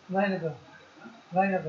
Line up. Line up.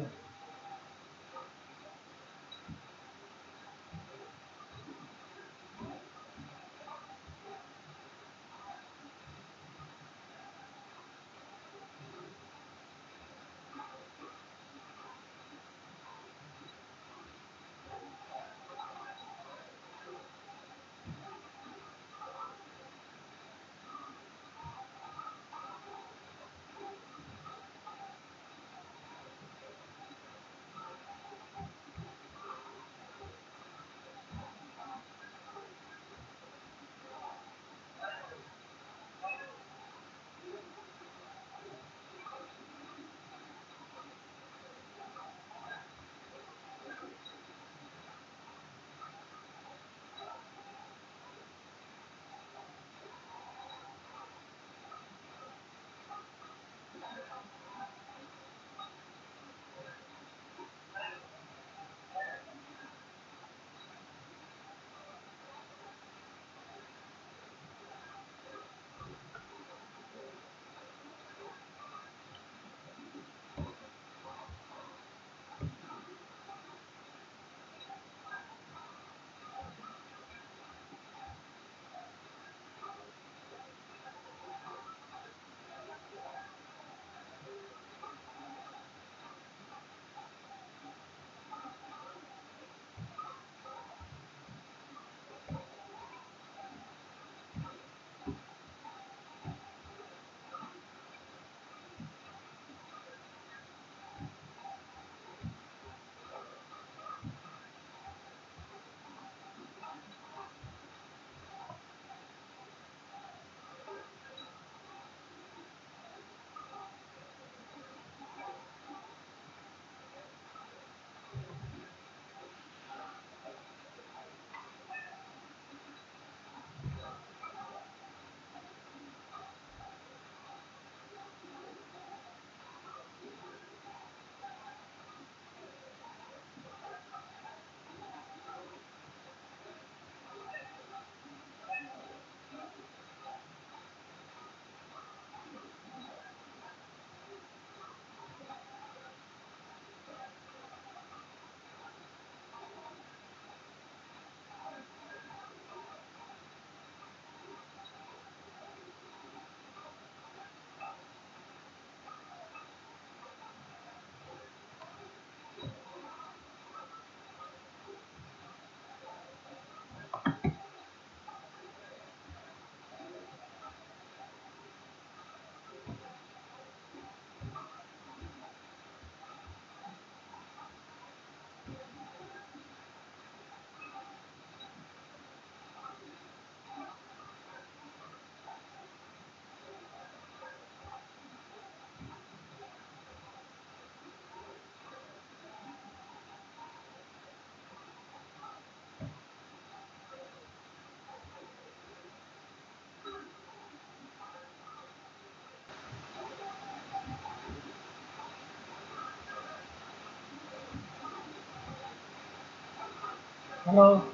Hello.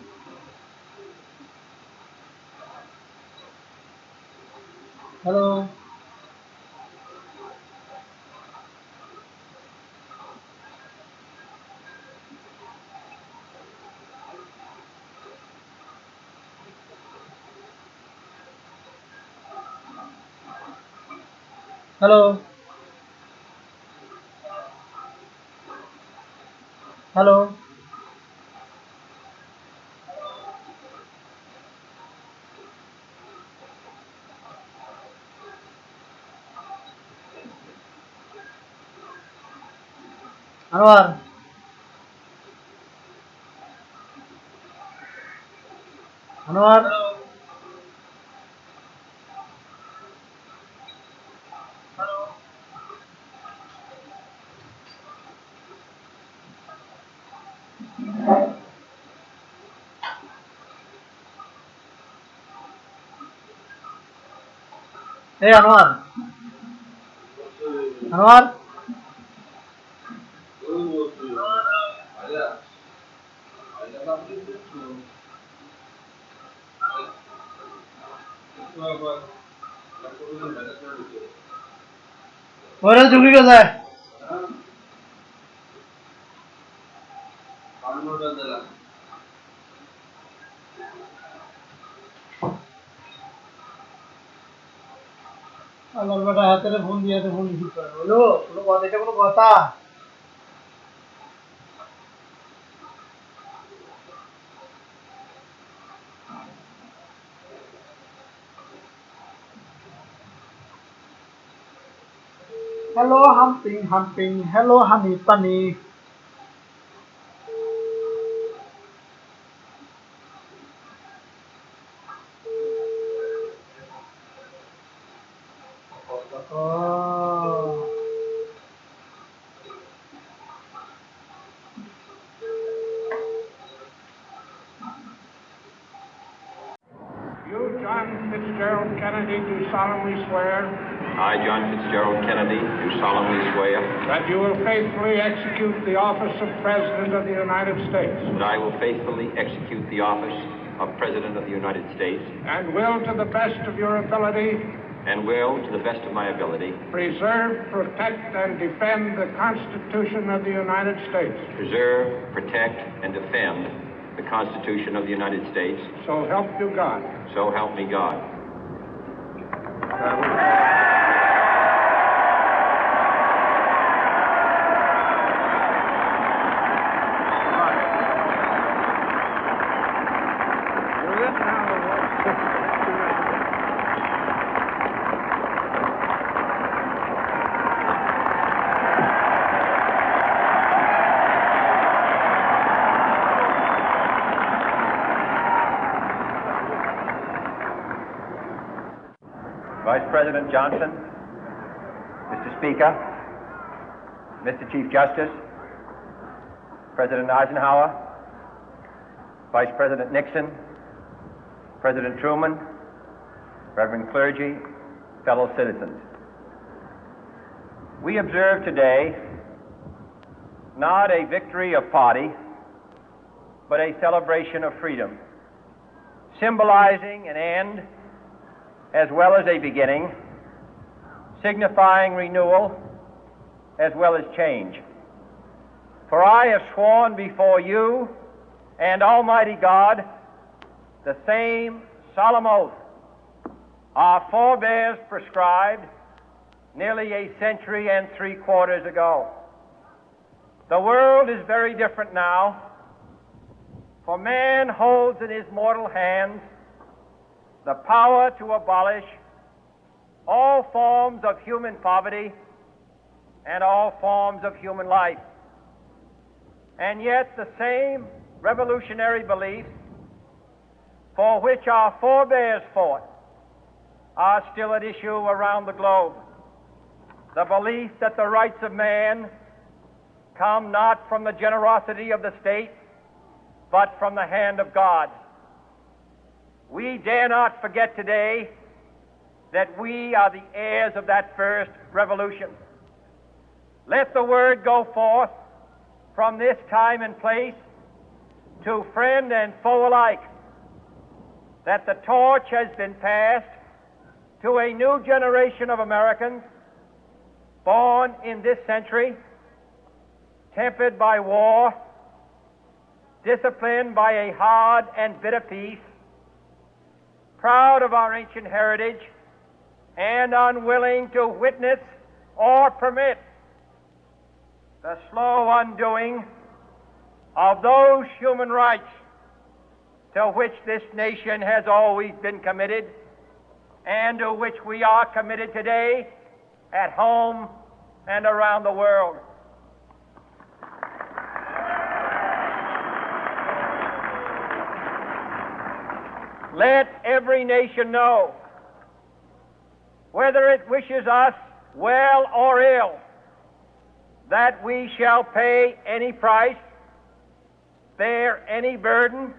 Hello. Hello. Hello. Anwar. Anwar. Hey Anwar. Anwar ওরা ঝুঁকি কোথায় আল্লাহর বেটা হাতে ফোন দিয়ে ফোন রিসিভ করে বলো কোনো কথা এটা কোনো কথা Hello humping hello honey bunny oh You, John Fitzgerald Kennedy, do solemnly swear I, John Fitzgerald Kennedy, do solemnly swear that you will faithfully execute the office of President of the United States that I will faithfully execute the office of President of the United States and will, to the best of your ability, to the best of my ability, preserve, protect, and defend the Constitution of the United States. preserve, protect, and defend the Constitution of the United States. So help you God. So help me God. Vice President Johnson, Mr. Speaker, Mr. Chief Justice, President Eisenhower, Vice President Nixon, President Truman, Reverend clergy, fellow citizens. We observe today not a victory of party, but a celebration of freedom, symbolizing an end as well as a beginning, signifying renewal as well as change. For I have sworn before you and Almighty God the same solemn oath our forebears prescribed nearly a century and 3/4 ago. The world is very different now, for man holds in his mortal hands the power to abolish all forms of human poverty and all forms of human life. And yet the same revolutionary beliefs for which our forebears fought are still at issue around the globe. The belief that the rights of man come not from the generosity of the state, but from the hand of God. We dare not forget today that we are the heirs of that first revolution. Let the word go forth from this time and place to friend and foe alike that the torch has been passed to a new generation of Americans born in this century, tempered by war, disciplined by a hard and bitter peace, proud of our ancient heritage, and unwilling to witness or permit the slow undoing of those human rights to which this nation has always been committed and to which we are committed today at home and around the world. Let every nation know, whether it wishes us well or ill, that we shall pay any price, bear any burden,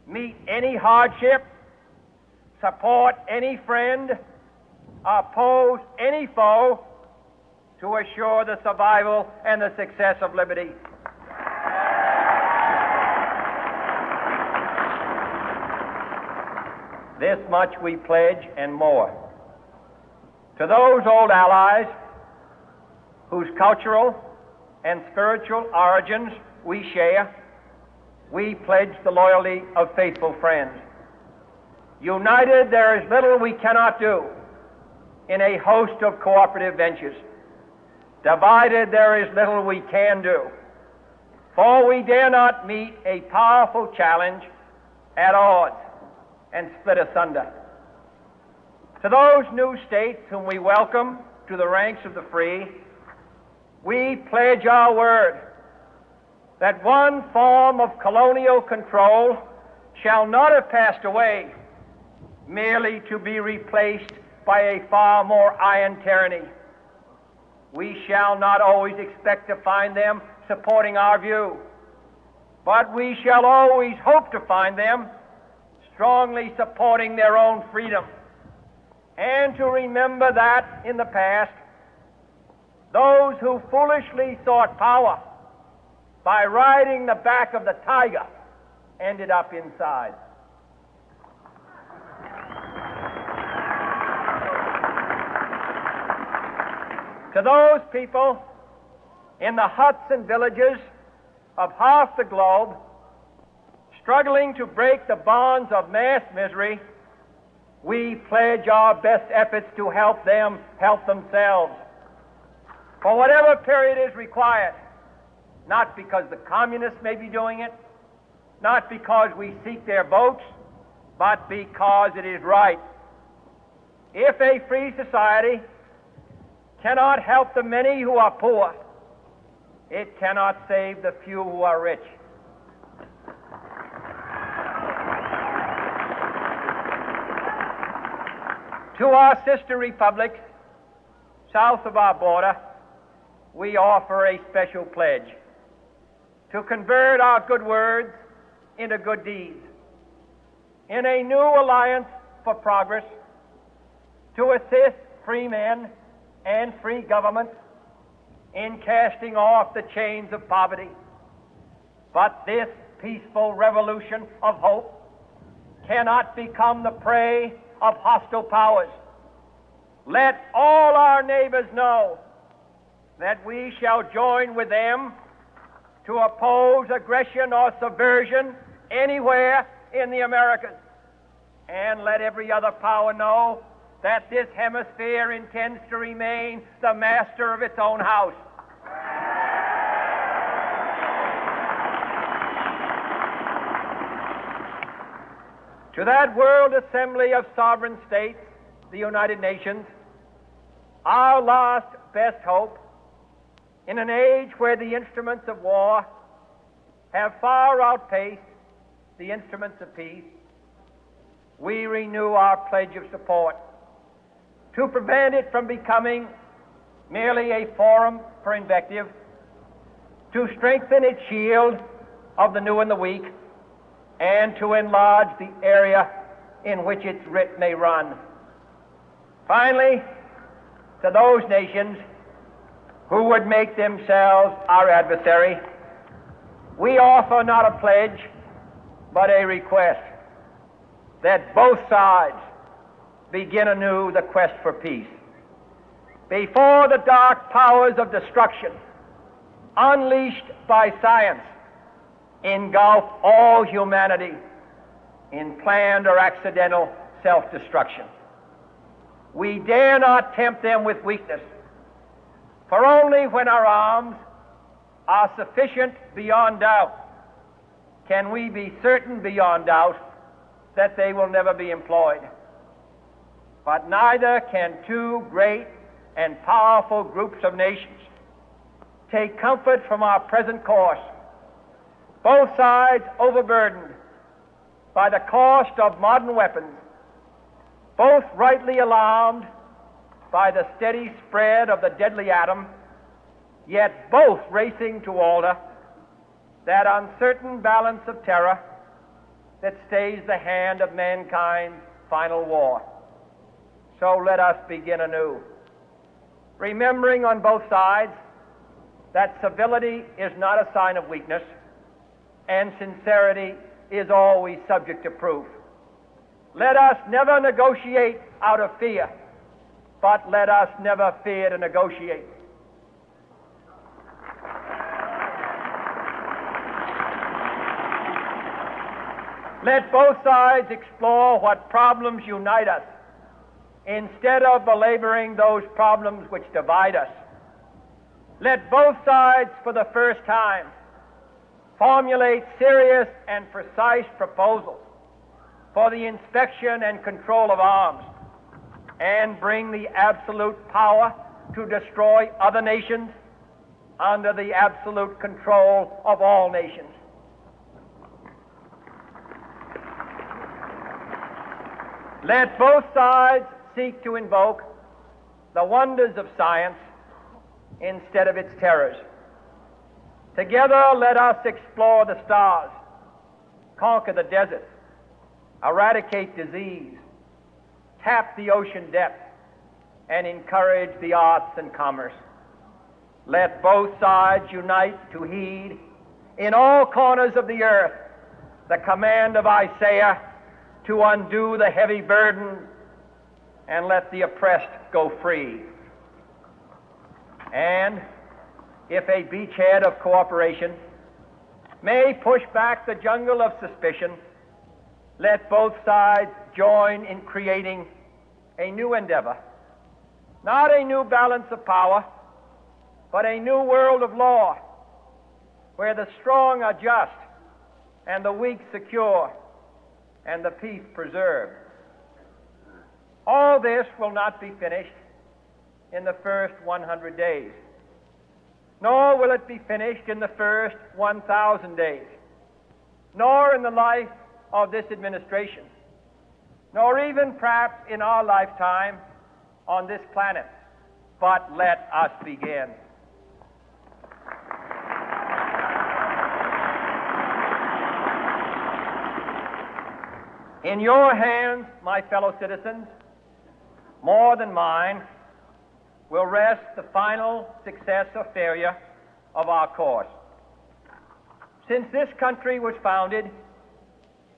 meet any hardship, support any friend, oppose any foe, to assure the survival and the success of liberty. This much we pledge and more. To those old allies whose cultural and spiritual origins we share, we pledge the loyalty of faithful friends. United, there is little we cannot do in a host of cooperative ventures. Divided, there is little we can do, for we dare not meet a powerful challenge at odds and split asunder. To those new states whom we welcome to the ranks of the free, we pledge our word that one form of colonial control shall not have passed away merely to be replaced by a far more iron tyranny. We shall not always expect to find them supporting our view, but we shall always hope to find them strongly supporting their own freedom, and to remember that in the past, those who foolishly sought power by riding the back of the tiger ended up inside. To those people in the huts and villages of half the globe struggling to break the bonds of mass misery, we pledge our best efforts to help them help themselves for whatever period is required, not because the communists may be doing it, not because we seek their votes, but because it is right. If a free society cannot help the many who are poor, it cannot save the few who are rich. To our sister republics south of our border, we offer a special pledge to convert our good words into good deeds in a new alliance for progress, to assist free men and free governments in casting off the chains of poverty. But this peaceful revolution of hope cannot become the prey of hostile powers. Let all our neighbors know that we shall join with them to oppose aggression or subversion anywhere in the Americas. And let every other power know that this hemisphere intends to remain the master of its own house. To that World Assembly of Sovereign States, the United Nations, our last best hope, in an age where the instruments of war have far outpaced the instruments of peace, we renew our pledge of support to prevent it from becoming merely a forum for invective, to strengthen its shield of the new and the weak, and to enlarge the area in which its writ may run. Finally, to those nations who would make themselves our adversary, we offer not a pledge, but a request that both sides begin anew the quest for peace. Before the dark powers of destruction, unleashed by science, engulf all humanity in planned or accidental self-destruction, we dare not tempt them with weakness, for only when our arms are sufficient beyond doubt can we be certain beyond doubt that they will never be employed. But neither can two great and powerful groups of nations take comfort from our present course, both sides overburdened by the cost of modern weapons, both rightly alarmed by the steady spread of the deadly atom, yet both racing to alter that uncertain balance of terror that stays the hand of mankind's final war. So let us begin anew. remembering on both sides that civility is not a sign of weakness and sincerity is always subject to proof. Let us never negotiate out of fear, but let us never fear to negotiate. Let both sides explore what problems unite us, instead of belaboring those problems which divide us. Let both sides, for the first time, formulate serious and precise proposals for the inspection and control of arms, and bring the absolute power to destroy other nations under the absolute control of all nations. Let both sides seek to invoke the wonders of science instead of its terrors. Together, let us explore the stars, conquer the desert, eradicate disease, tap the ocean depth, and encourage the arts and commerce. Let both sides unite to heed in all corners of the earth the command of Isaiah to undo the heavy burden and let the oppressed go free. And if a beachhead of cooperation may push back the jungle of suspicion, let both sides join in creating a new endeavor, not a new balance of power, but a new world of law, where the strong are just and the weak secure and the peace preserved. All this will not be finished in the first 100 days, nor will it be finished in the first 1,000 days, nor in the life of this administration, nor even perhaps in our lifetime on this planet. But let us begin. In your hands, my fellow citizens, more than mine, will rest the final success or failure of our course. Since this country was founded,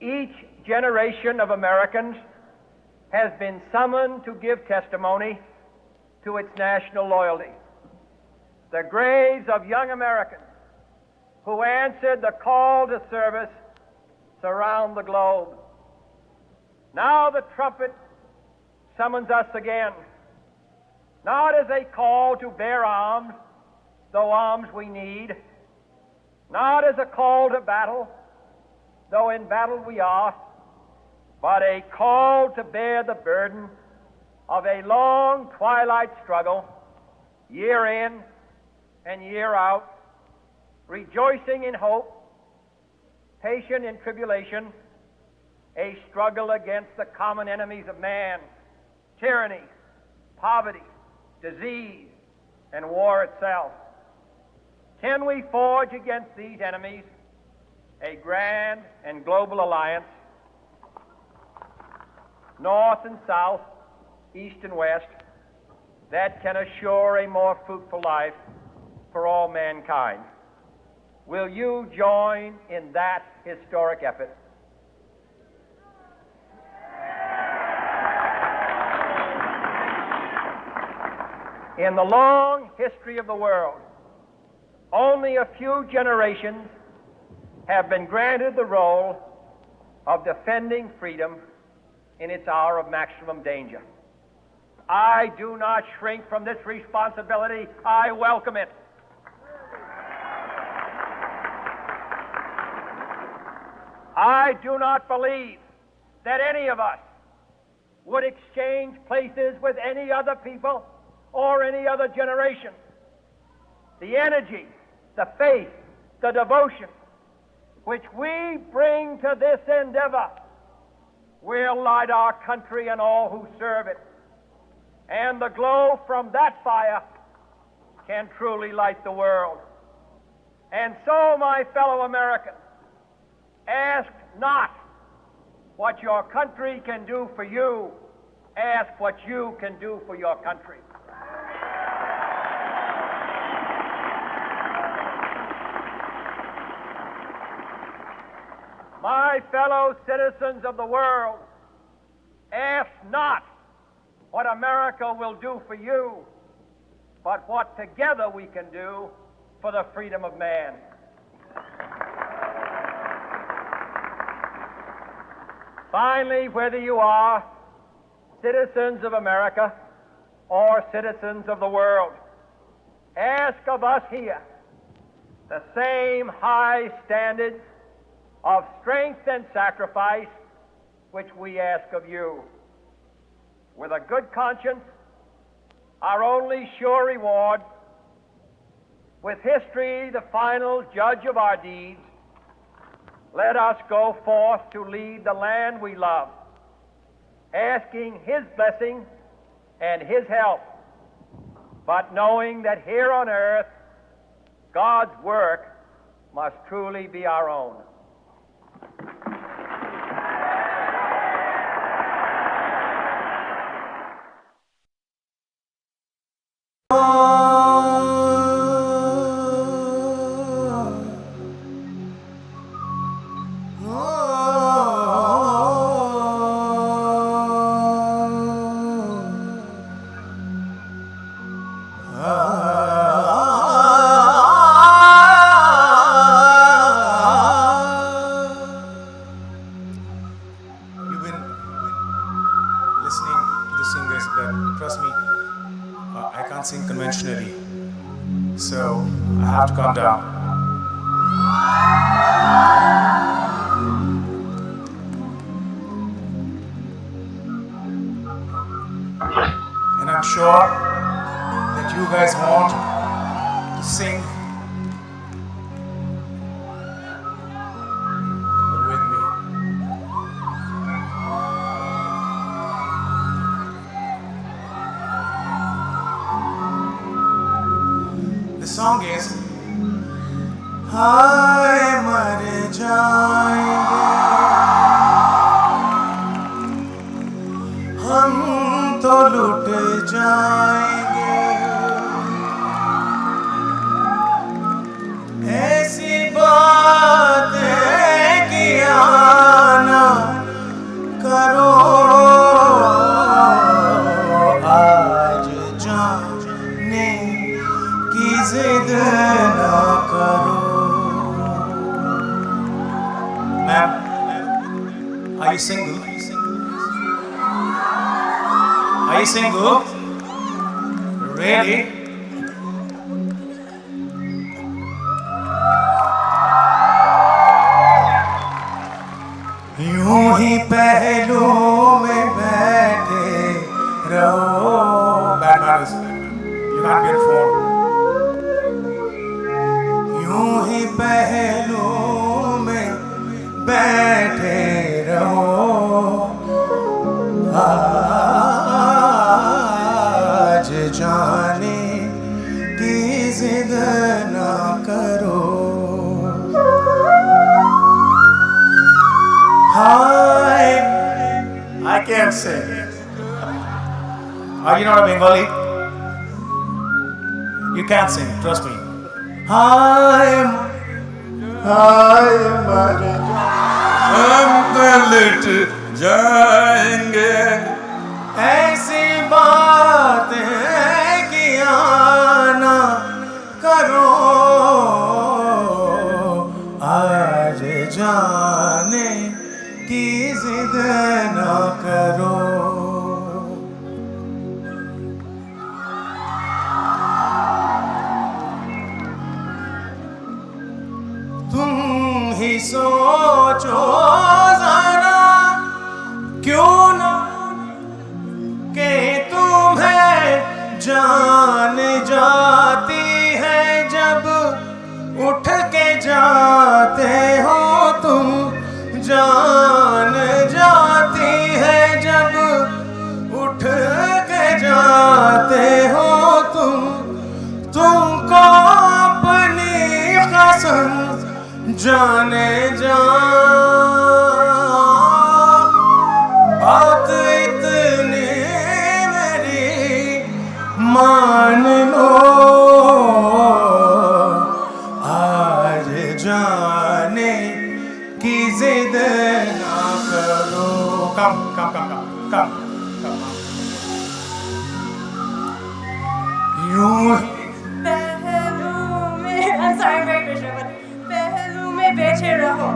each generation of Americans has been summoned to give testimony to its national loyalty. The graves of young Americans who answered the call to service surround the globe. Now the trumpet summons us again, not as a call to bear arms, though arms we need, not as a call to battle, though in battle we are, but a call to bear the burden of a long twilight struggle, year in and year out, rejoicing in hope, patient in tribulation, a struggle against the common enemies of man, tyranny, poverty, disease, and war itself. Can we forge against these enemies a grand and global alliance, north and south, east and west, that can assure a more fruitful life for all mankind? Will you join in that historic effort? In the long history of the world, only a few generations have been granted the role of defending freedom in its hour of maximum danger. I do not shrink from this responsibility. I welcome it. I do not believe that any of us would exchange places with any other people or any other generation. The energy, the faith, the devotion which we bring to this endeavor will light our country and all who serve it. And the glow from that fire can truly light the world. And so, my fellow Americans, ask not what your country can do for you, ask what you can do for your country. My fellow citizens of the world, ask not what America will do for you, but what together we can do for the freedom of man. Finally, whether you are citizens of America or citizens of the world, ask of us here the same high standards of strength and sacrifice which we ask of you. With a good conscience, our only sure reward, with history the final judge of our deeds, let us go forth to lead the land we love, asking His blessing and His help, but knowing that here on earth, God's work must truly be our own. Listening to the singers, but trust me, I can't sing conventionally, so I have to calm down. And I'm sure that you guys want to sing with me. The song is हाय मर जाएंगे हम तो लुट जाएंगे ऐसी बातें किया ना करो आज जाने की जिद ना करो. Ma'am, are you single? Are you single? Really? यूं ही पहलू में बैठे रहो. Bad manners. You can't be on phone. यूं ही पहलू में बैठे रहो. आज जाने की जिद ना करो. Hi, I can't sing. Are you not a Bengali? You can't sing, trust me. I'm लुट जाएंगे ऐसी बातें किया ना करो आज जाने की जिद ना करो. तुम ही सोचो जरा क्यों ना कि तुम्हें जान जाती है जब उठ के जाते हो तुम. जान जाती है जब उठ के जाते हो तुम. तुमको अपनी कसम जाने जा बात इतनी मेरी मान लो आज जाने की जिद यूं पहलू में I'm sorry, I'm very Krishna, but पहलू में बैठे रहो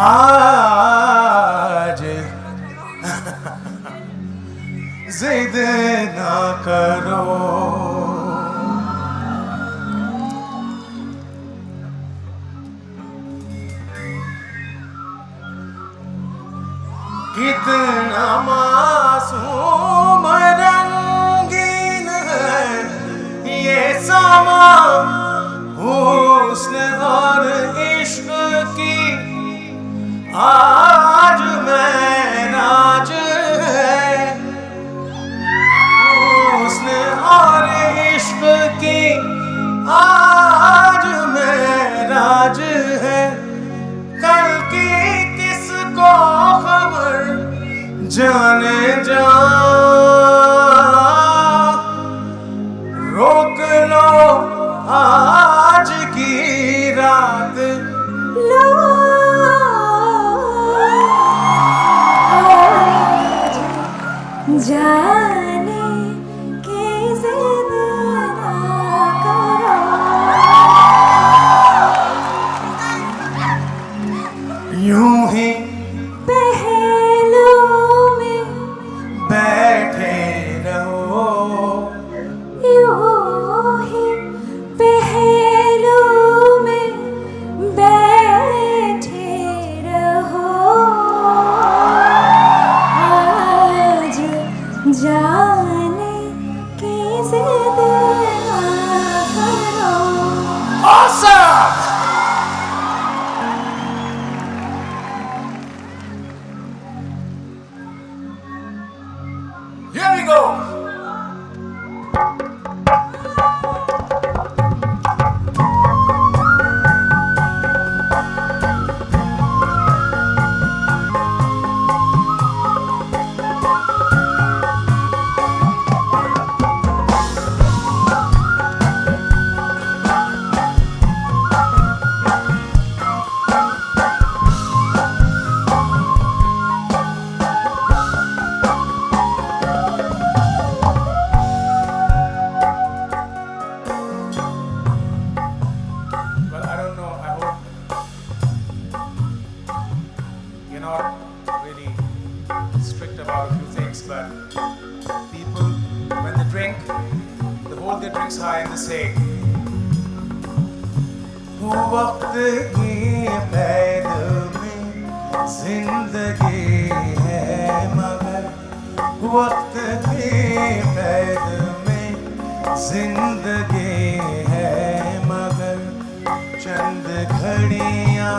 आज जिद ना करो कितना मासूम रंगीन है ये समा हुस्न और इश्क की आज मैं नाज है हुस्न और इश्क की आज मैं राज है कल की किसको खबर जाने जा रोक लो आज की रात जाने की जिद ना करो यूं ही पहलू में बैठे रहो यूं ही पहलू में बैठे रहो आज जाने की जिद ना करो Awesome! Here we go. Well, I don't know. I hope you're not really strict about a few things, but people, when they drink, they hold their drinks high and they say, वक्त की पैद में जिंदगी है मगर वक्त की पैद में जिंदगी है मगर चंद घड़ियां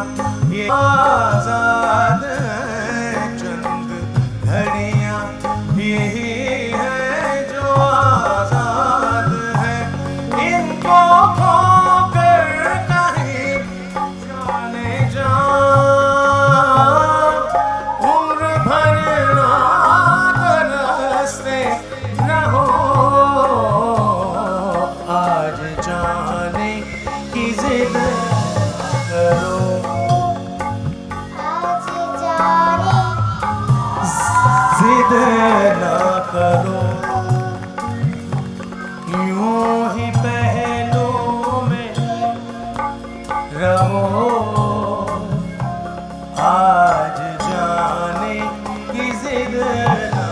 ये आजाद है चंद घड़ियां यही है जो आजाद है इनको खोकर कहीं जाने जा उम्र भर रात रस्ते रहो आज जाने की जिद करो जिद ना करो यूं ही पहलू में रहो आज जाने की जिद ना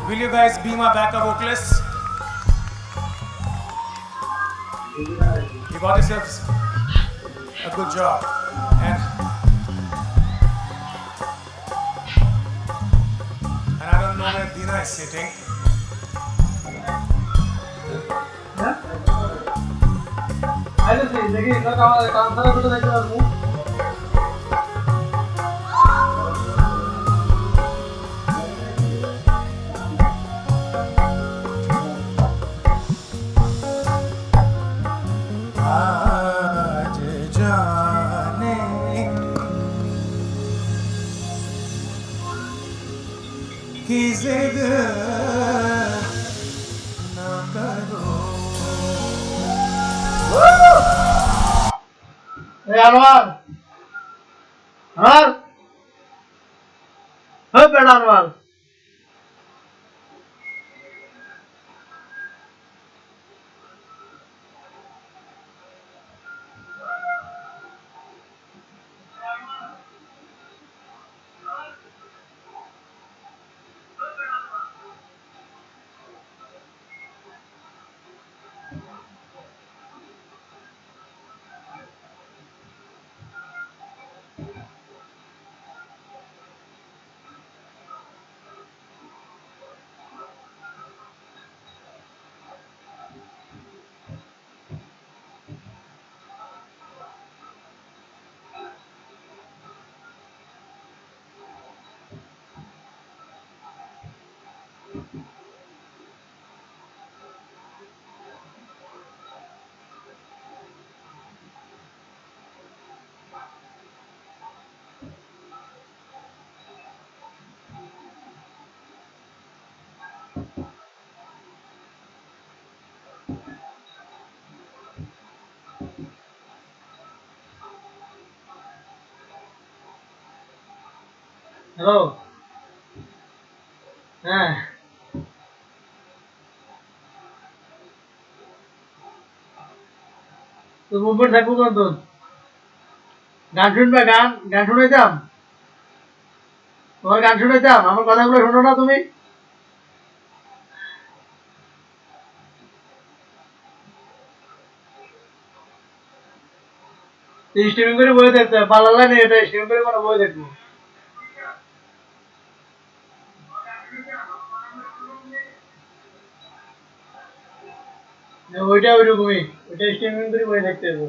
Will you guys be my backup vocalists? You got yourselves a good job. And I don't know where Dina is sitting. আইতেছি দেখি কাম ছাড়া কোথাও দেখতে পারবো। आज जाने की जिद न करो। এই আনোয়ার আনোয়ার হ্যাঁ বেটা আনোয়ার হ্যালো হ্যাঁ তো মুভমেন্ট থাকবো কত গান শুনবে গান গান শুনাইতাম তোমার গান শুনাইতাম আমার কথাগুলো শোনো না তুমি স্ট্রিমিং করে বই দেখতে পাল্লা নেই এটা স্ট্রিমিং করে কোনো বই দেখবো ওইটা ওইরকমই ওইটা স্ট্রিমিং করে বই দেখতে হবে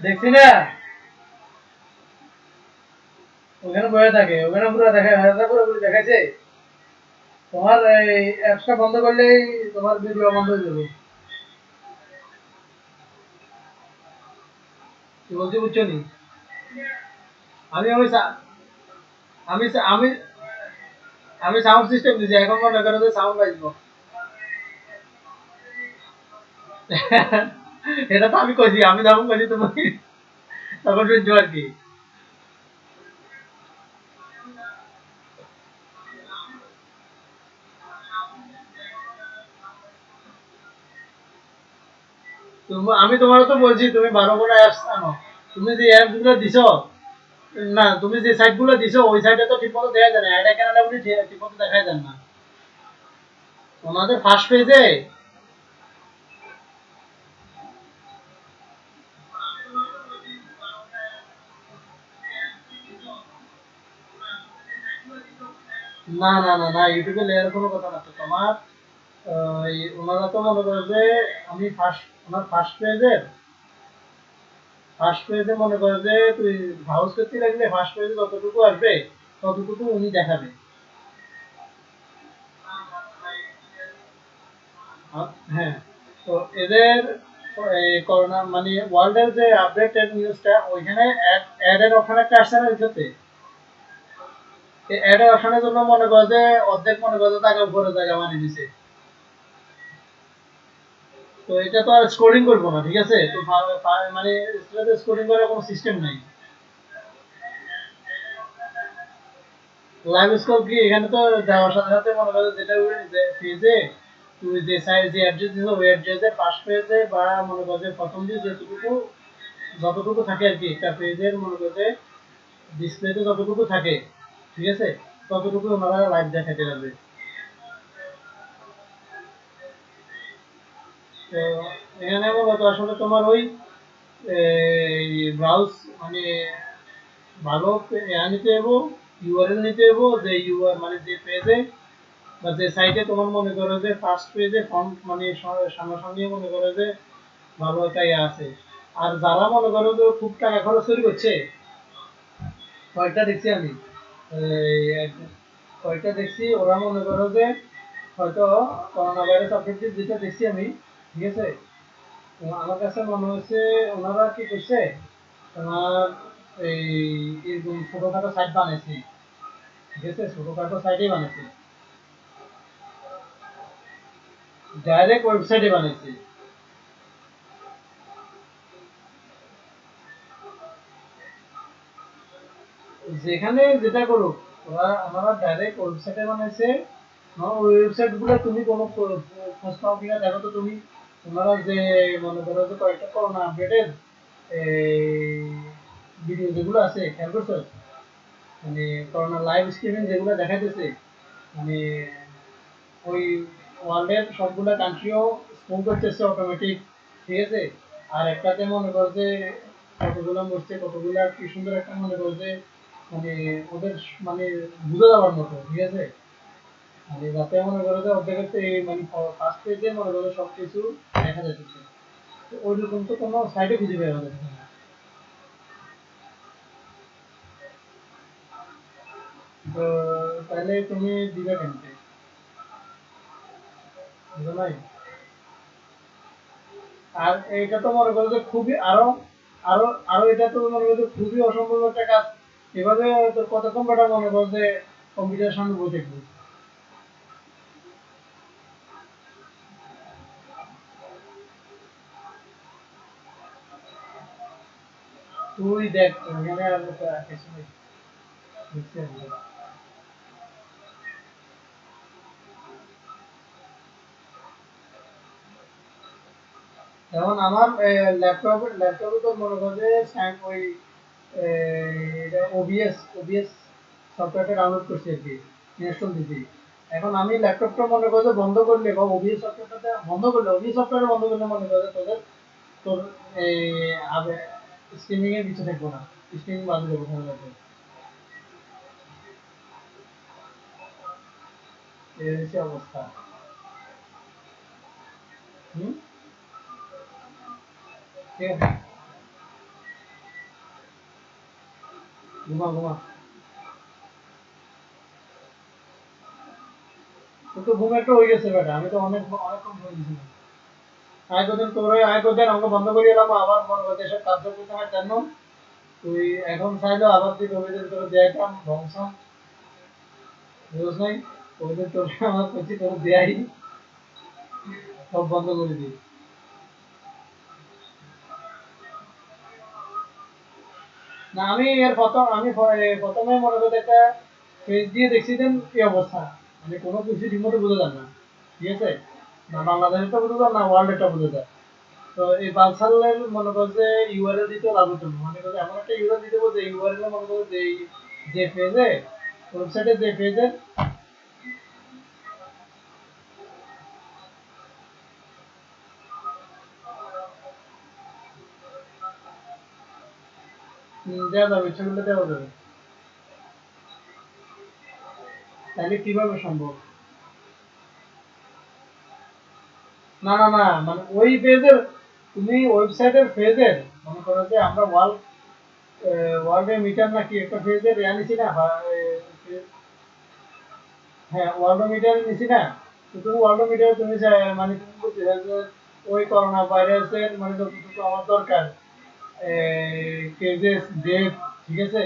দেখছি না ওখানে বয়ে থাকে ওখানে পুরো দেখা পুরোপুরি দেখাচ্ছে তোমার এই অ্যাপসটা বন্ধ করলেই তোমার ভিডিও বন্ধ হয়ে যাবে কি বলছি বুঝছো নি আমি আমি আমি আমি আমি সাউন্ড সিস্টেম দিছি এখন মনে করো যে সাউন্ড বাজবো এটা তো আমি কইছি আমি যখন কইছি তোমাকে তখন শুনছো আর কি আমি তোমার তো বলছি তুমি 12 কোনো অ্যাপস আনো তুমি যে অ্যাপস গুলো দিছো না তুমি যে সাইট গুলো দিছো ওই সাইটে তো ঠিকমতো দেখা যায় না অ্যাড একাউন্টে বলি ঠিকমতো দেখাই যায় না ওনাদের ফার্স্ট পেজে না না না না ইউটিউবে লেয়ার কোনো কথা না তো তোমার ওনারা তো মনে করে যে আমি ওনার ফার্স্ট পেজে মনে করে যে তুই ব্রাউজ করতে লাগলে ফার্স্ট পেজে যতটুকু আসবে ততটুকু উনি দেখাবে হ্যাঁ তো এদের করোনা মানে ওয়ার্ল্ডের যে আপডেটেড নিউজটা ওইখানে অ্যাডের অপশন একটা আসছে না ওইটাতে এই অ্যাডের অপশনের জন্য মনে করে যে অর্ধেক মনে করে টাকা উপরে জায়গা বানিয়ে দিছে তো এটা তো আর স্কোরিং করবো না ঠিক আছে তো মানে স্কোরিং করার কোনো সিস্টেম নাই লাইভ স্কোর কি এখানে তো দেওয়ার সাথে সাথে মনে করো যেটা পেজে তুমি যে সাইজ যে অ্যাড্রেস দিছো ওই অ্যাড্রেসের ফার্স্ট পেজে বা মনে করো যে প্রথম যে যতটুকু থাকে আর কি একটা পেজের মনে করো যে ডিসপ্লেতে যতটুকু থাকে ঠিক আছে, ততটুকু ওনারা লাইভ দেখাতে পারবে। তো এখানে মূলত আসলে তোমার ওই ব্রাউজ মানে ভালো নিতে হবো, ইউআরএল নিতে হবো, যে ইউআর মানে যে পেজে বা যে সাইটে তোমার মনে করো যে ফার্স্ট পেজে ফন্ট মানে সামনাসামনি মনে করো যে ভালো একটা ইয়ে আছে। আর যারা মনে করো যে খুব টাকা খরচ করে করছে, কয়েকটা দেখছি আমি, কয়েকটা দেখছি ওরা মনে করো যে হয়তো করোনা ভাইরাস আপডেট যেটা দেখছি আমি, ঠিক আছে, আমার কাছে মনে হচ্ছে ওনারা কি করছে, তোমার এই এরকম ছোটখাটো সাইট বানাইছে, ঠিক আছে, ছোটখাটো সাইটই বানাইছে, ডাইরেক্ট ওয়েবসাইটে বানাইছে। যেখানে যেটা করুক, ওনারা ডাইরেক্ট ওয়েবসাইটে বানাইছে। ওই ওয়েবসাইট গুলো তুমি কোনো খোঁজ পাও কিনা দেখো তো তুমি। ওনারা যে মনে করো যে কয়েকটা করোনা আপডেটের ভিডিও যেগুলো আছে খেয়াল করছো, মানে করোনা লাইভ স্ট্রিমিং যেগুলো দেখাইতেছে, মানে ওই ওয়ার্ল্ডের সবগুলা কান্ট্রিও স্পোন করতেছে অটোমেটিক, ঠিক আছে। আর একটাতে মনে করো যে কতগুলো মরছে, কতগুলো কি সুন্দর একটা মনে করো যে মানে ওদের মানে বুঝে যাওয়ার মতো, ঠিক আছে। মানে যাতে মনে করো যে অর্ধেকের মানে ফার্স্ট পেজে মনে করো সবকিছু দেখা যাচ্ছে। তো ওইরকম তো কোনো সাইডে খুঁজে বের হবে না। তো তাহলে তুমি দিবে কেমতে, বুঝো নাই? আর এটা তো মনে করো যে খুবই আরো আরো আরো এটা তো মনে করো যে খুবই অসম্ভব একটা কাজ। এভাবে তোর কতক্ষণ বেটা মনে করো যে কম্পিউটার সামনে বসে থাকবি। তুই দেখ এখানে আর কিছু নেই, দেখছি আমি। যেমন আমার ল্যাপটপে তো মনে করো যে ওই এটা ওবিএস সফটওয়্যারটা ডাউনলোড করছি আর কি, ইনস্টল দিছি। এখন আমি ল্যাপটপটা মনে করো যে বন্ধ করলে বা ওবিএস সফটওয়্যারটা বন্ধ করলে, ওবিএস সফটওয়্যার বন্ধ করলে মনে করো যে তোর এই স্ট্রিমিং এর কিছু থাকবো না, স্ট্রিমিং বাদ দেবো তাহলে। এই হচ্ছে অবস্থা। হুম, ঠিক আছে, ঘুমা ঘুমা। তোর তো ঘুম একটা হয়ে গেছে বেটা, আমি তো অনেকক্ষণ ঘুম দিয়েছিলাম। আয় কদিন তোর আয় কদিন আমাকে বন্ধ করে এলাম, আবার মনে করতে এসব কাজ করতে হয় কেন? তুই এখন চাইলেও আবার তুই কবিদের তোর দেয়াইতাম ধ্বংস, বুঝছ নাই? কবিদের তোর আমার করছি তোর দেয়াই সব বন্ধ করে দিই। না আমি এর প্রথম আমি প্রথমে মনে করতে একটা পেজ দিয়ে দেখছি দেন কি অবস্থা, মানে কোনো কিছু ঠিকমতো বোঝা যায় না, ঠিক আছে। না বাংলাদেশেরটা বোঝা যায় না ওয়ার্ল্ডেরটা বোঝা যায়। তো এই বালসালের মনে করো যে ইউআরএল দিতে লাভ হতো না, মনে করো এমন একটা ইউআরএল দিতে হবে যে ইউআরএল মনে করো যে যে পেজে ওয়েবসাইটে যে পেজে। দেওয়া যাবে, সেগুলো দেওয়া যাবে। তাহলে কিভাবে সম্ভব? না না না, মানে ওই পেজের, তুমি ওয়েবসাইটের পেজের মনে করো যে আমরা ওয়ার্ল্ডে মিটার নাকি একটা পেজের নিছি না, হ্যাঁ ওয়ার্ল্ড মিটার নিছি না। তো তুমি ওয়ার্ল্ড মিটার তুমি মানে তুমি বলতে চাও যে ওই করোনা ভাইরাসের মানে যতটুকু আমার দরকার কেজেস ডেট, ঠিক আছে।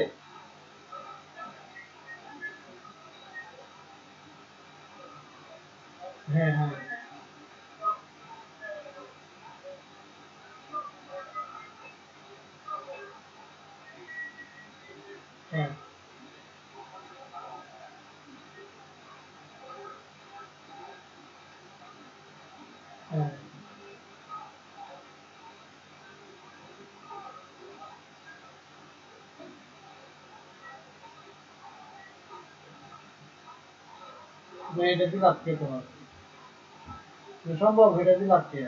হ্যাঁ হ্যাঁ হ্যাঁ হ্যাঁ যে এটা দিয়ে আটকে তোমার সম্ভব এটা দিয়ে আটকে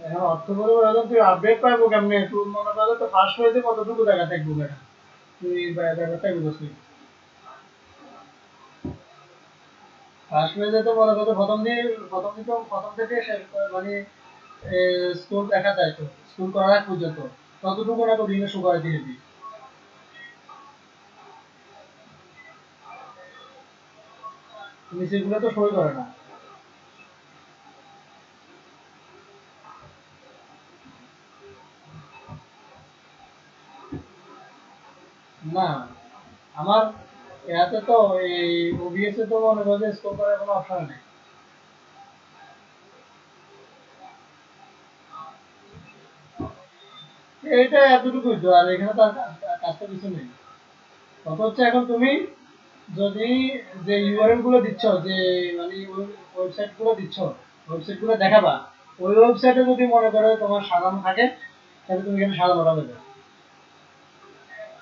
এখন অর্থবোধ তুই আপডেট পাইবো কেমনে তুই মনে করো তো ফার্স্ট হয়েছে কতটুকু দেখা থাকবো বেটা তুই ব্যাপারটা বুঝছিস ফার্স্ট পেজে তো মনে করো প্রথম থেকে মানে স্কুল দেখা যায় তো স্কুল করার আগ পর্যন্ত ততটুকু না তো দিনে শো করে দিয়ে দিই নিচেগুলো তো সই করে না না আমার ইয়াতে তো এই ওবিএস এ তো মনে করো যে স্কোর করার কোনো অপশন নেই এইটা এতটুকুই তো আর এখানে তার কাজটা কিছু নেই কত হচ্ছে এখন তুমি যদি যে ইউআরএল গুলো দিচ্ছ যে মানে ওয়েবসাইট গুলো দিচ্ছ ওয়েবসাইট গুলো দেখাবা ওই ওয়েবসাইটে যদি মনে করো তোমার সাজানো থাকে তাহলে তুমি এখানে সাজানোটা দেবে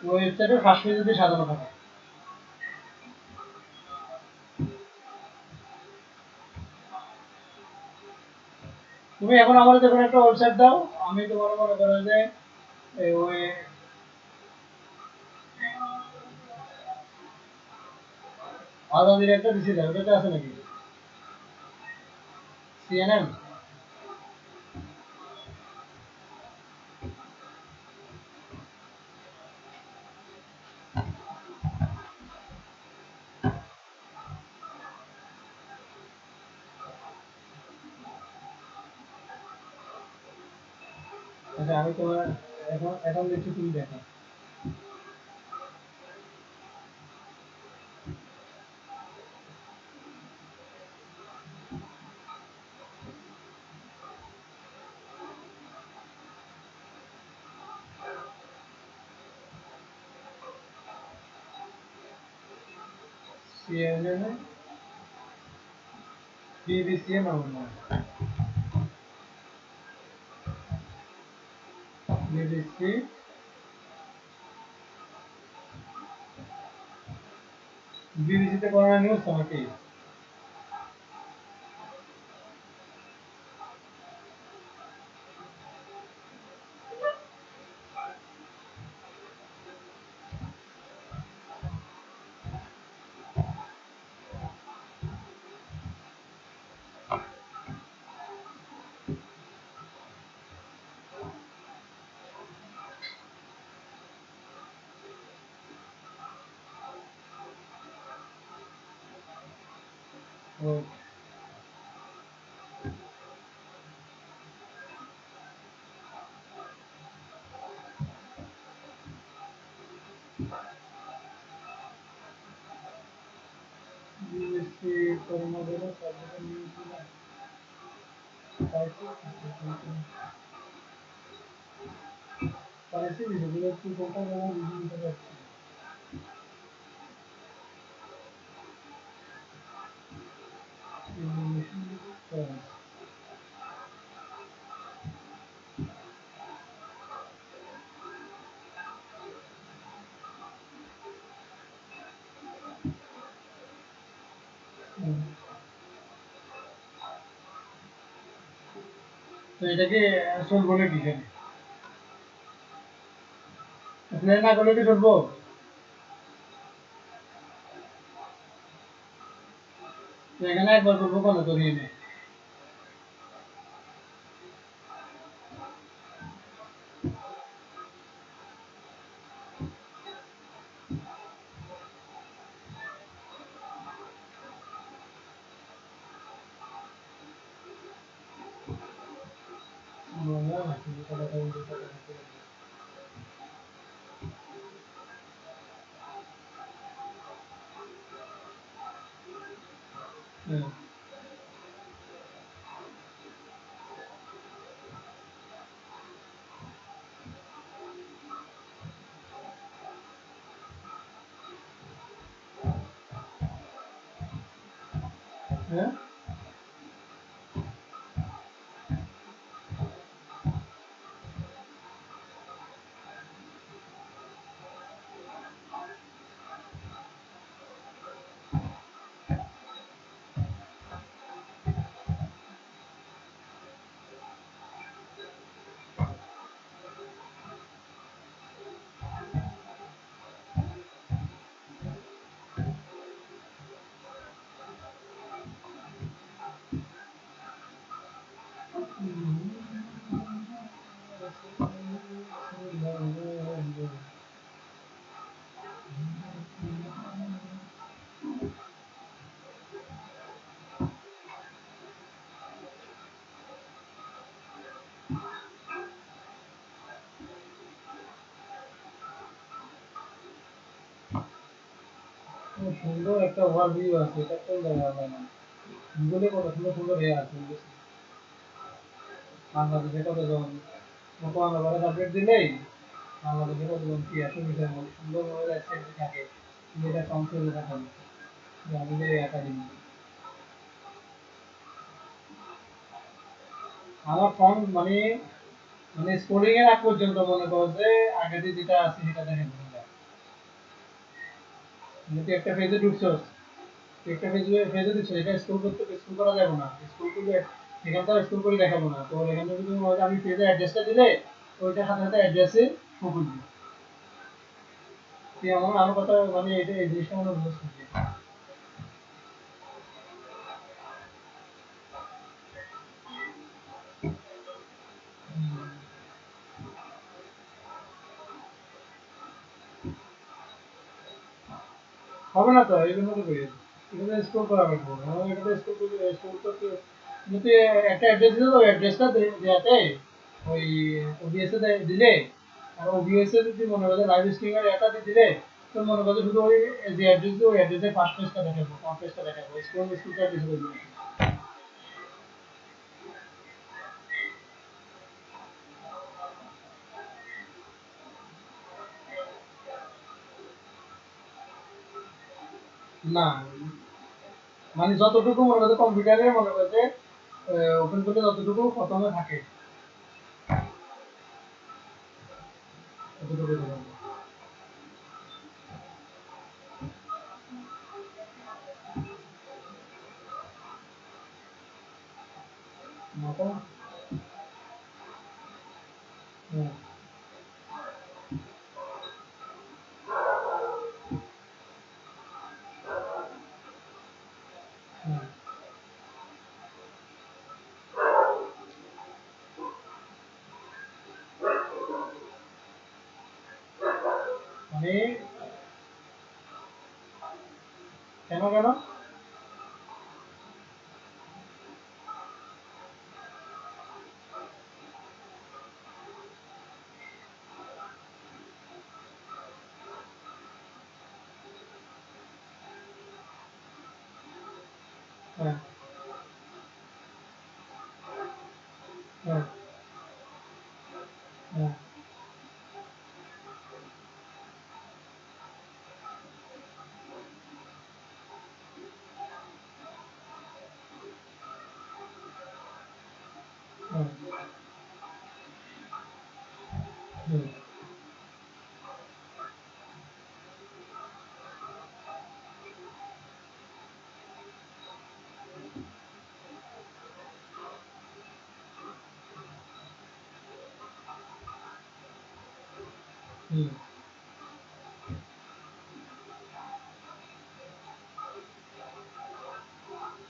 ওই ওয়েবসাইটের ফার্স্ট পেজ যদি সাজানো থাকে তুমি এখন আমার যখন একটা ওয়েবসাইট দাও আমি তোমার মনে করো যে ওই আজাদির একটা দিছি দাও ওটাতে আছে নাকি সিএনএন আচ্ছা আমি তোমার এখন এখন দেখছি তুমি দেখো সিএনএন বিবিসি নাম না বিবিসি বিবিসিতে করোনা নিউজ তোমাকে BBC corona virus service news পাইছি যেগুলো একটু কোনটা যেন বুঝতে পারছি তো এটাকে চলবো নাকি এখানে প্লে না করলে কি চলবো তো এখানে একবার করবো কেন করিয়ে নে হ্যাঁ হ্যাঁ সুন্দর একটা ওভারভিউ আছে, এটা কোন জায়গায় হয় না, গুগলে কত সুন্দর সুন্দর আছে বাংলাদেশে কতজন মোকামে আপডেট দিলেই বাংলাদেশে কতজন কি আসে বিষয় সুন্দর ওয়েবসাইট থাকে, যেটা কাউন্সিল দেখা যাচ্ছে আমাদের একাডেমি। আমার ফোন মানে মানে স্কোরিং এর আগ পর্যন্ত মনে করো যে আগে যেটা আছে সেটা দেখেন তুই একটা পেজে ঢুকছস, একটা পেজে দিচ্ছ, এটা স্ক্রল করতে স্ক্রল করা যাবে না, স্ক্রল করলে এখান থেকে স্ক্রল করে দেখাবো না, তো এখান থেকে তুমি আমি পেজে অ্যাড্রেসটা দিলে ওইটার সাথে সাথে অ্যাড্রেসে ফোন দিবে। তুই আমার কথা মানে এটা এই জিনিসটা মনে বুঝতে পারছি। হবে না তো এই জন্য তো করি, এখানে স্ক্রল করা লাগবে, আমার এটাতে স্ক্রল করতে যদি একটা অ্যাড্রেস দিলে ওই অ্যাড্রেসটা দেওয়াতে ওই ওবিএস এ দিলে, আর ওবিএস এ যদি মনে করো লাইভ স্ট্রিমিং এর এটা দিলে তো মনে করো শুধু ওই যে অ্যাড্রেস ওই অ্যাড্রেসে ফার্স্ট পেজটা দেখাবো, ফ্রন্ট পেজটা দেখাবো, স্ক্রলটা কিছু করবে না। মানে যতটুকু মনে করো কম্পিউটারে মনে করো ওপেন করলে যতটুকু প্রথমে থাকে ততটুকু দেখাবো। মাথা হ্যাঁ হ্যাঁ মানে কেন কেন হ্যাঁ হ্যাঁ হ্যাঁ হ্যাঁ হুম হুম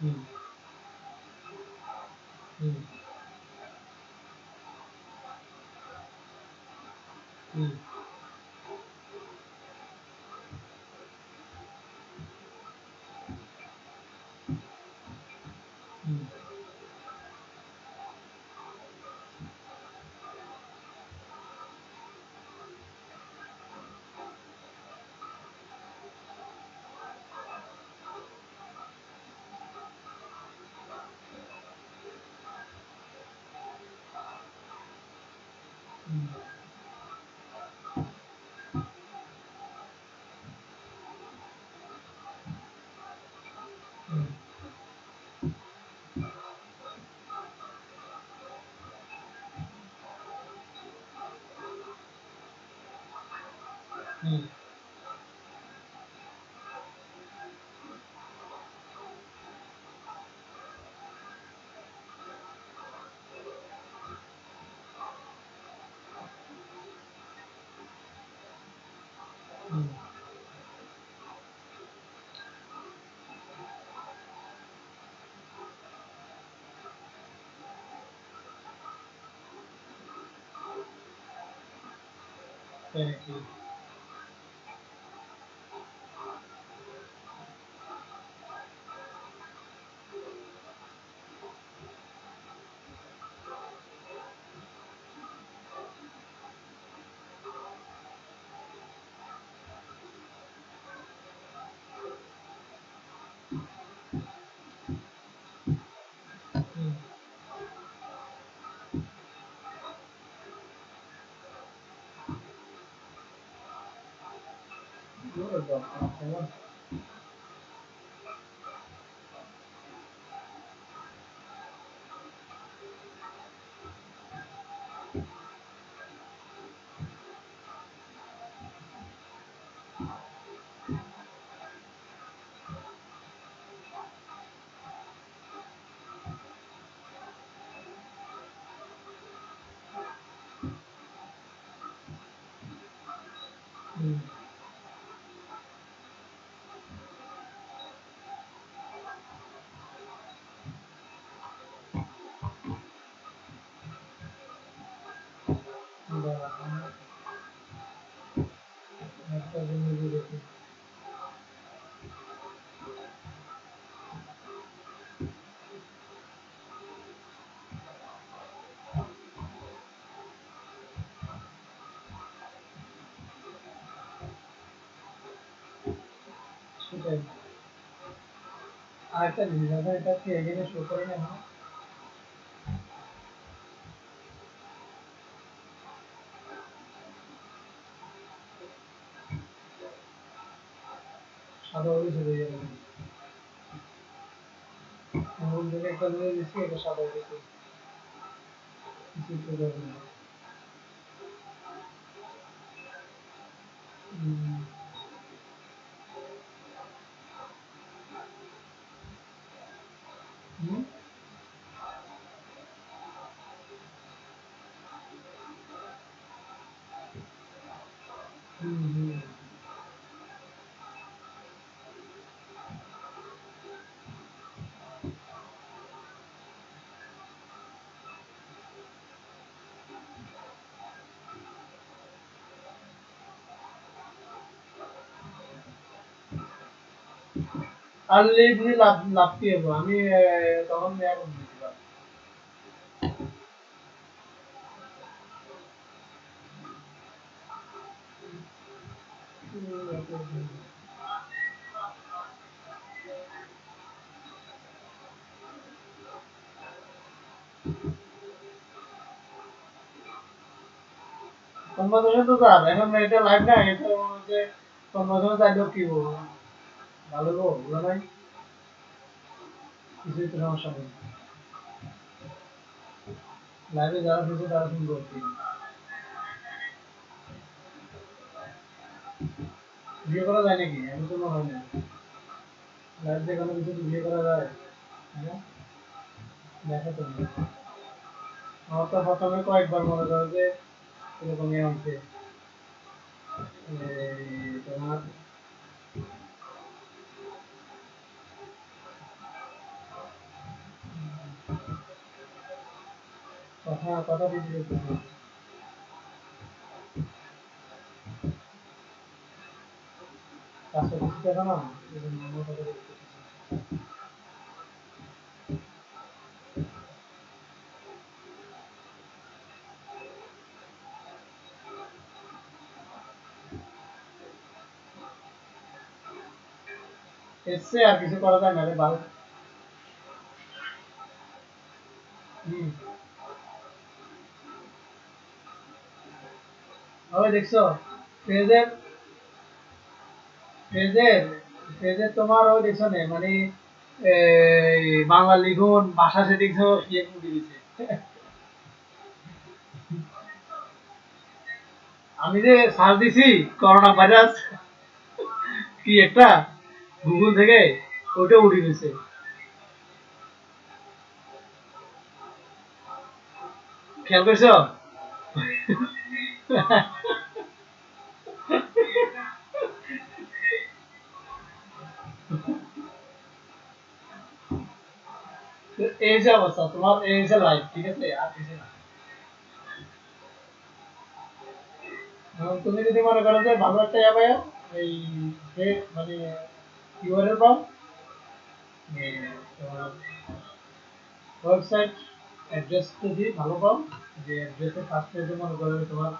হুম হুম হুম হুম হুম হুম হুম হুম থ্যাংক ইউ। করবো কেমন একটা জিনিস দেখি সেটাই আর একটা জিনিস আছে এটা কি এখানে শো করে না সাদা হয়ে চলে যাবে মূল থেকে একটা জিনিস দিচ্ছি এটা সাদা হয়ে গেছে কিছু চলে যাবে না আর লিভলি লাভ লাভ কি হবো আমি তখন মেয়া করে দিয়েছিলাম কনভারসেশন তো তার এখন এটা লাইভ না এটা মধ্যে কনভারসেশন চাইলেও কি বলবো ভালো গো বলো নাই কিছুই তো সমস্যা নেই লাইভে যারা কিছু তারা শুনবো কি বিয়ে করা যায় নাকি আমি তো হয় না লাইভ যে কোনো কিছু বিয়ে করা যায় হ্যাঁ দেখা তো নেই আমার তো প্রথমে কয়েকবার মনে করো যে এরকমই হচ্ছে তোমার কথা কথা দিতে কাজটা কিছু দেখা না এরকম আমার কথা দিতে এসছে আর কিছু করা যায় না রে ভালো ওই দেখছো পেজের পেজের পেজের তোমার ওই দেখছো না মানে বাংলা লিখুন ভাষা সেটিংস ইয়ে করে দিয়েছে আমি যে সার্চ দিছি করোনা ভাইরাস কি একটা গুগল থেকে ওটা উঠে গেছে খেয়াল করছো এই যে অবস্থা তোমার এই যে লাইফ ঠিক আছে আর কিছু না এখন তুমি যদি মনে করো যে ভালো একটা অ্যাপ এই যে মানে ইউআরএল পাও তোমার ওয়েবসাইট অ্যাড্রেস যদি ভালো পাও যে অ্যাড্রেসের ফার্স্ট পেজে মনে করো যে তোমার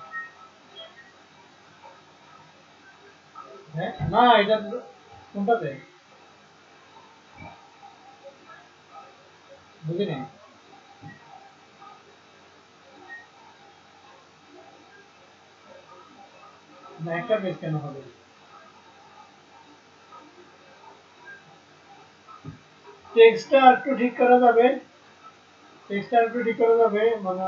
হ্যাঁ না এটা কোনটাতে বুঝিনি না একটা পেজ কেন হবে টেক্সটটা একটু ঠিক করা যাবে, টেক্সটটা একটু ঠিক করা যাবে মানে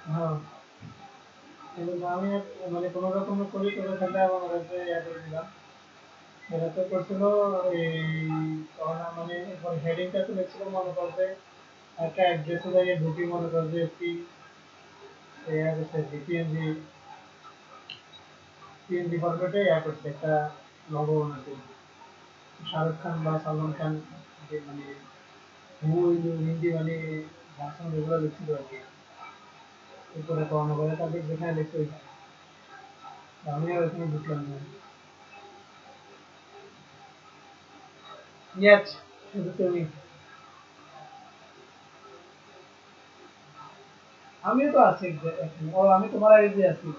হ্যাঁ, কিন্তু আমি মানে কোনো রকমের করে ফেললে আমার কাছে ইয়া করে দিলাম। এটা তো করছিল এই করোনা মানে হেডিংটা তো লিখছিল মনে করবে একটা অ্যাড্রেসে যাইয়ে ঢুকি মনে করবে একটি ইয়া করছে পিএনজি পিএনজি ফরম্যাটে ইয়া করছে একটা লোগো বানাতে শাহরুখ খান বা সালমান খান যে মানে হিন্দি মানে ভাষণ যেগুলো লিখছিল আর কি উপরে করোনা বলে তাদের যেখানে লিখছে ওইখানে আমিও ওইখানে ঢুকলাম না ইয়াচ শুধু তুমি আমিও তো আছি এখানে। ও আমি তোমার আইডি আছি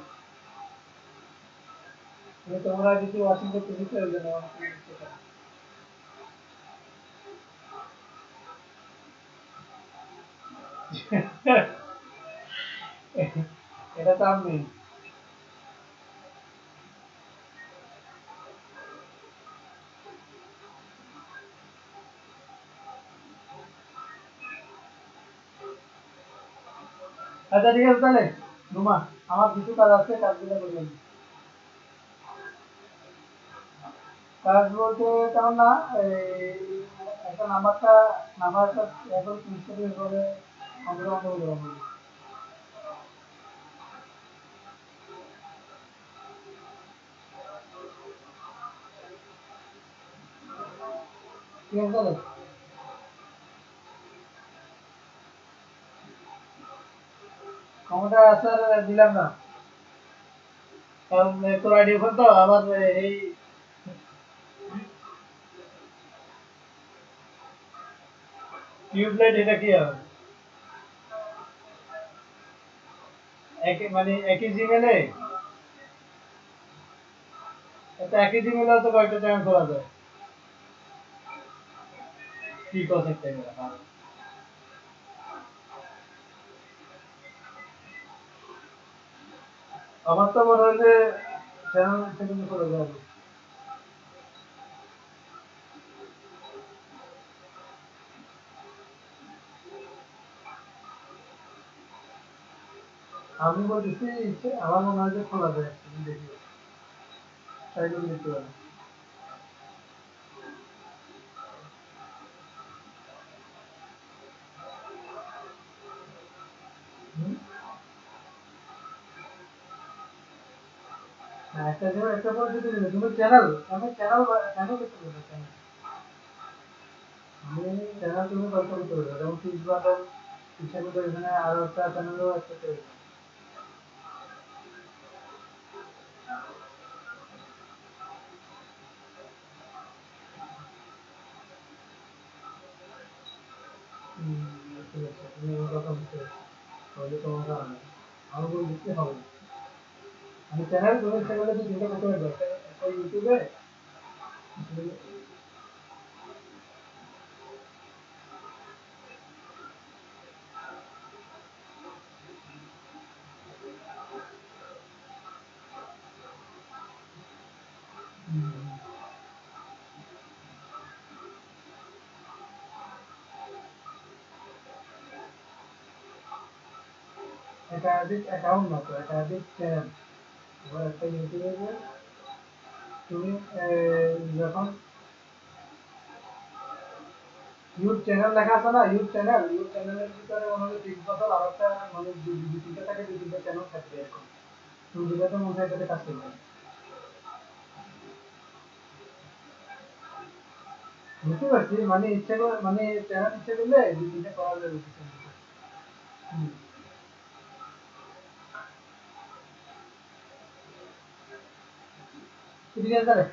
আমি তোমার আইডিতে ওয়াচিং করতে দিতে ওই জন্য আমার friends কে। এটা তো আমি আচ্ছা ঠিক আছে তাহলে রুমা আমার কিছু কাজ আছে কাজগুলো করবেন কাজ বলতে তেমন না এই একটা নাম্বারটা এখন প্রিন্সিপাল করে আমরা অন্য করবো ঠিক আছে তাহলে ক্ষমতা আসার দিলাম না কারণ তোর আইডি ওখান তো আবার এই টিউবলাইট এটা কি হবে একই মানে একই জিমেলে এটা একই জিমেলে তো কয়েকটা চ্যানেল খোলা যায় কি কথা একটা আমার তো মনে হয় যে চ্যানেল সেখানে খোলা যাবে আমি বলতেছি আমার মনে হয় যে খোলা যায় তুমি দেখি ট্রাই করে দেখতে পারো হুম? হ্যাঁ, একটা জিমে একটা পরে দিতে দিবে তুমি চ্যানেল আমি চ্যানেল চ্যানেল করতে পারবে চ্যানেল আমি চ্যানেল তুমি কত করতে পারবে যেমন ফিস বাদল হিসাবে তো এখানে আরো একটা চ্যানেলও একটা করে দিবে। ঠিক আছে তুমি আমার কথা বুঝতে পারছো তাহলে তোমার কারণে আমার কোনো বুঝতে হবে না আমি চ্যানেল তুমি চ্যানেলে তো দুটো করতে পারবে একটা ইউটিউবে একাধিক অ্যাকাউন্ট না তো একাধিক চ্যানেল এবার একটা ইউটিউবে যে তুমি যখন ইউটিউব চ্যানেল লেখা আছে না ইউটিউব চ্যানেলের ভিতরে মনে হয় তিন বছর আর একটা মানে দুই তিনটা থাকে দুই তিনটা চ্যানেল থাকবে এরকম তুমি যেটাতে মনে হয় এটাতে কাজ করবে বুঝতে পারছি মানে ইচ্ছে করে মানে চ্যানেল ইচ্ছে করলে দুই তিনটা করা যাবে হুম, ঠিক আছে তাহলে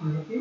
দেখি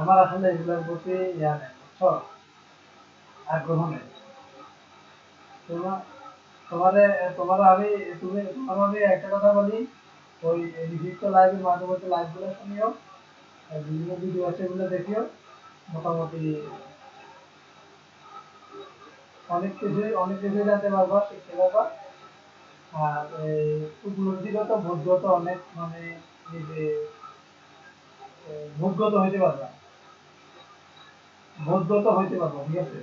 আমার আসলে এগুলোর প্রতি ইয়া নেই, বুঝছো, আগ্রহ নেই। তোমার তোমারে তোমার আমি তোমার আমি একটা কথা বলি, ওই নির্দিষ্ট লাইভে মাঝে মধ্যে লাইভগুলো শুনিও, আর বিভিন্ন ভিডিও আছে এগুলো দেখিও, মোটামুটি অনেক কিছুই জানতে পারবা, শিখতে পারবা। আর এই উপলব্ধিগত বোধগত অনেক মানে নিজে বোধগত হইতে পারবা, বোধগত হইতে পারবা, ঠিক আছে।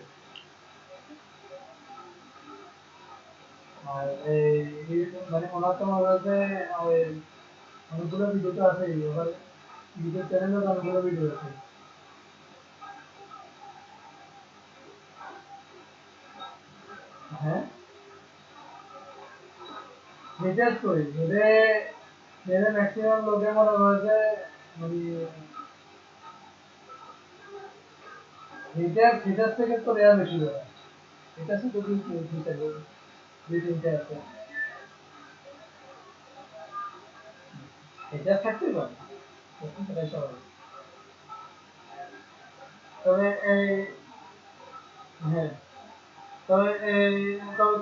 আর মানে ওনার তোমার কাছে ওই অনেকগুলো ভিডিও তো আছে, এবার ভিডিও চ্যানেলে অনেকগুলো ভিডিও আছে। হ্যাঁ, রিচার্জ করি যদি যদি ম্যাক্সিমাম লোকে মনে করে যে মানে রিচার্জ থেকে তো রেয়ার বেশি করে, এটা শুধু দুই তিনটে আছে, রিচার্জ থাকতেই পারে, সেটাই স্বাভাবিক। তবে এই হ্যাঁ, তবে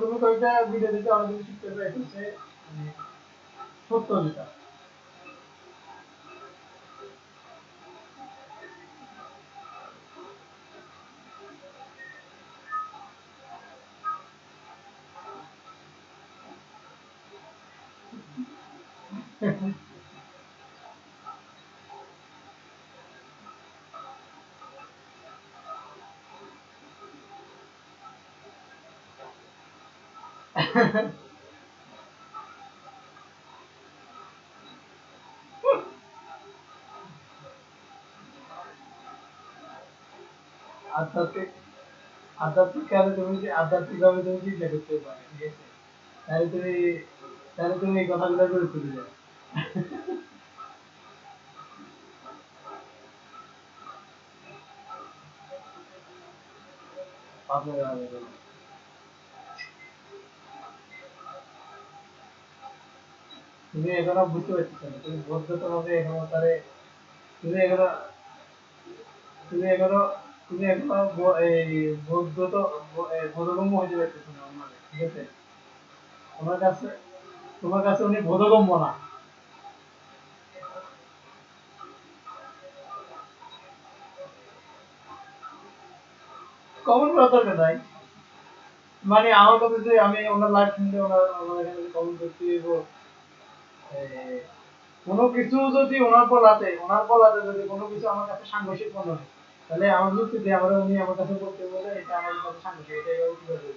তুমি কয়েকটা ভিডিও দিতে অনেক কিছু শিখতে পেরেছে, মানে সত্য যেটা। আধ্যাত্মিক আধ্যাত্মিকভাবে তুমি চিন্তা করতে পারো, ঠিক আছে, তাহলে তুমি তাহলে তুমি এই কথাগুলো গুরুত্ব দিবে। ভাবনা হবে। তুমি এখনো বুঝতে পারছো না, তুমি বোধগত ভাবে এখনো তারে তুমি এখনো তুমি এখনো তুমি এখনো এই বোধগত বোধগম্য হইতে পারতেছো না ওনারে, ঠিক আছে। তোমার কাছে তোমার কাছে উনি বোধগম্য না। কমন করার দরকার নাই, মানে আমার কথা যে আমি ওনার লাইফ শুনলে ওনার এখানে কমন করতে হইব, কোনো কিছু যদি ওনার বলাতে যদি কোনো কিছু আমার কাছে সাংঘর্ষিক মনে হয়, তাহলে আমার যুক্তি দিয়ে আমার উনি আমার কাছে বলতে বলে এটা আমার কাছে সাংঘর্ষিক, এটা এভাবে কি করে